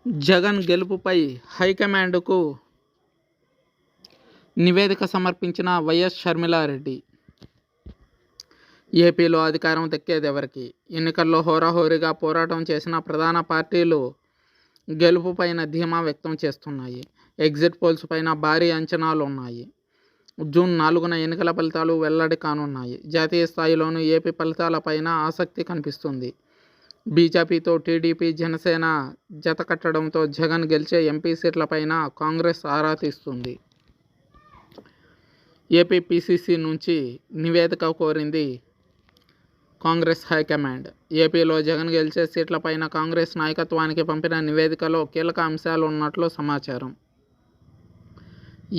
జగన్ గెలుపుపై హైకమాండ్కు నివేదిక సమర్పించిన వైఎస్ షర్మిలారెడ్డి. ఏపీలో అధికారం దక్కేది ఎవరికి? ఎన్నికల్లో హోరాహోరీగా పోరాటం చేసిన ప్రధాన పార్టీలు గెలుపుపైన ధీమా వ్యక్తం చేస్తున్నాయి. ఎగ్జిట్ పోల్స్ పైన భారీ అంచనాలు ఉన్నాయి. జూన్ 4న ఎన్నికల ఫలితాలు వెల్లడి కానున్నాయి. జాతీయ స్థాయిలోనూ ఏపీ ఫలితాలపైన ఆసక్తి కనిపిస్తుంది. బీజేపీతో టీడీపీ, జనసేన జత కట్టడంతో జగన్ గెలిచే ఎంపీ సీట్లపైన కాంగ్రెస్ ఆరా తీస్తుంది. ఏపీ పీసీసీ నుంచి నివేదిక కోరింది కాంగ్రెస్ హైకమాండ్. ఏపీలో జగన్ గెలిచే సీట్లపైన కాంగ్రెస్ నాయకత్వానికి పంపిన నివేదికలో కీలక అంశాలు ఉన్నట్లు సమాచారం.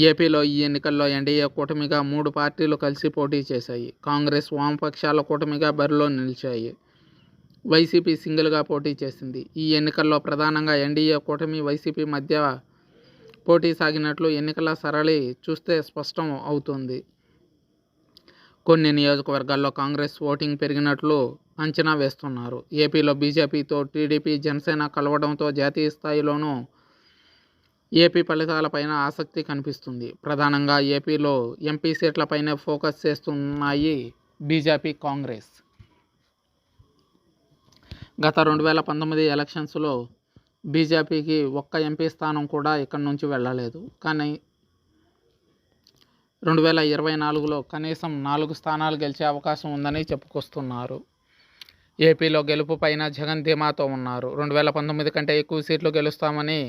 ఏపీలో ఈ ఎన్నికల్లో ఎన్డీఏ కూటమిగా 3 పార్టీలు కలిసి పోటీ చేశాయి. కాంగ్రెస్, వామపక్షాల కూటమిగా బరిలో నిలిచాయి. వైసీపీ సింగిల్గా పోటీ చేసింది. ఈ ఎన్నికల్లో ప్రధానంగా ఎన్డీఏ కూటమి, వైసీపీ మధ్య పోటీ సాగినట్లు ఎన్నికల సరళి చూస్తే స్పష్టం అవుతుంది. కొన్ని నియోజకవర్గాల్లో కాంగ్రెస్ ఓటింగ్ పెరిగినట్లు అంచనా వేస్తున్నారు. ఏపీలో బీజేపీతో టీడీపీ, జనసేన కలవడంతో జాతీయ స్థాయిలోనూ ఏపీ ఫలితాలపైన ఆసక్తి కనిపిస్తుంది. ప్రధానంగా ఏపీలో ఎంపీ సీట్లపైనే ఫోకస్ చేస్తున్నాయి బీజేపీ, కాంగ్రెస్. గత 2019 ఎలక్షన్స్లో బీజేపీకి ఒక్క ఎంపీ స్థానం కూడా ఇక్కడి నుంచి వెళ్ళలేదు. కానీ 2024లో కనీసం 4 స్థానాలు గెలిచే అవకాశం ఉందని చెప్పుకొస్తున్నారు. ఏపీలో గెలుపు పైన జగన్ ధీమాతో ఉన్నారు. 2019 కంటే ఎక్కువ సీట్లు గెలుస్తామని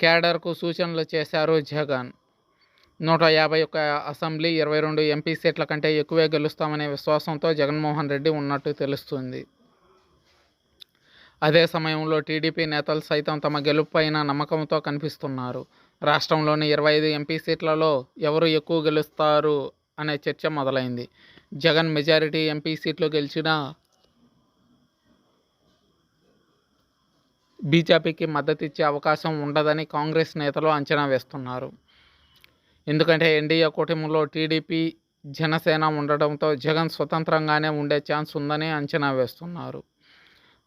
కేడర్కు సూచనలు చేశారు జగన్. 151 అసెంబ్లీ, 22 ఎంపీ సీట్ల కంటే ఎక్కువే గెలుస్తామనే విశ్వాసంతో జగన్మోహన్ రెడ్డి ఉన్నట్టు తెలుస్తుంది. అదే సమయంలో టీడీపీ నేతలు సైతం తమ గెలుపుపైన నమ్మకంతో కనిపిస్తున్నారు. రాష్ట్రంలోని 25 ఎంపీ సీట్లలో ఎవరు ఎక్కువ గెలుస్తారు అనే చర్చ మొదలైంది. జగన్ మెజారిటీ ఎంపీ సీట్లు గెలిచినా బీజేపీకి మద్దతిచ్చే అవకాశం ఉండదని కాంగ్రెస్ నేతలు అంచనా వేస్తున్నారు. ఎందుకంటే ఎన్డీఏ కూటమిలో టీడీపీ, జనసేన ఉండడంతో జగన్ స్వతంత్రంగానే ఉండే ఛాన్స్ ఉందని అంచనా వేస్తున్నారు.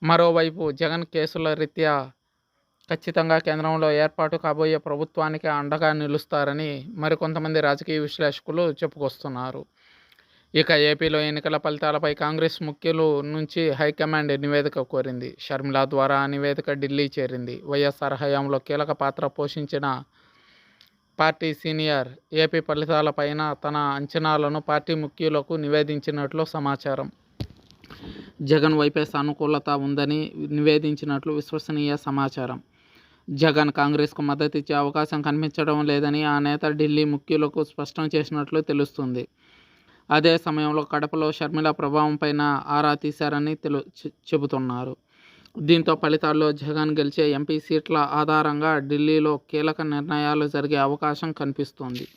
మరోవైపు జగన్ కేసుల రీత్యా ఖచ్చితంగా కేంద్రంలో ఏర్పాటు కాబోయే ప్రభుత్వానికి అండగా నిలుస్తారని మరికొంతమంది రాజకీయ విశ్లేషకులు చెప్పుకొస్తున్నారు. ఇక ఏపీలో ఎన్నికల ఫలితాలపై కాంగ్రెస్ ముఖ్యులు నుంచి హైకమాండ్ నివేదిక కోరింది. షర్మిల ద్వారా ఆ నివేదిక ఢిల్లీ చేరింది. వైఎస్ఆర్ హయాంలో కీలక పాత్ర పోషించిన పార్టీ సీనియర్ ఏపీ ఫలితాలపైన తన అంచనాలను పార్టీ ముఖ్యులకు నివేదించినట్లు సమాచారం. జగన్ వైపే సానుకూలత ఉందని నివేదించినట్లు విశ్వసనీయ సమాచారం. జగన్ కాంగ్రెస్కు మద్దతిచ్చే అవకాశం కనిపించడం లేదని ఆ నేత ఢిల్లీ ముఖ్యులకు స్పష్టం చేసినట్లు తెలుస్తుంది. అదే సమయంలో కడపలో షర్మిల ప్రభావంపైన ఆరా తీశారని చెబుతున్నారు. దీంతో ఫలితాల్లో జగన్ గెలిచే ఎంపీ సీట్ల ఆధారంగా ఢిల్లీలో కీలక నిర్ణయాలు జరిగే అవకాశం కనిపిస్తోంది.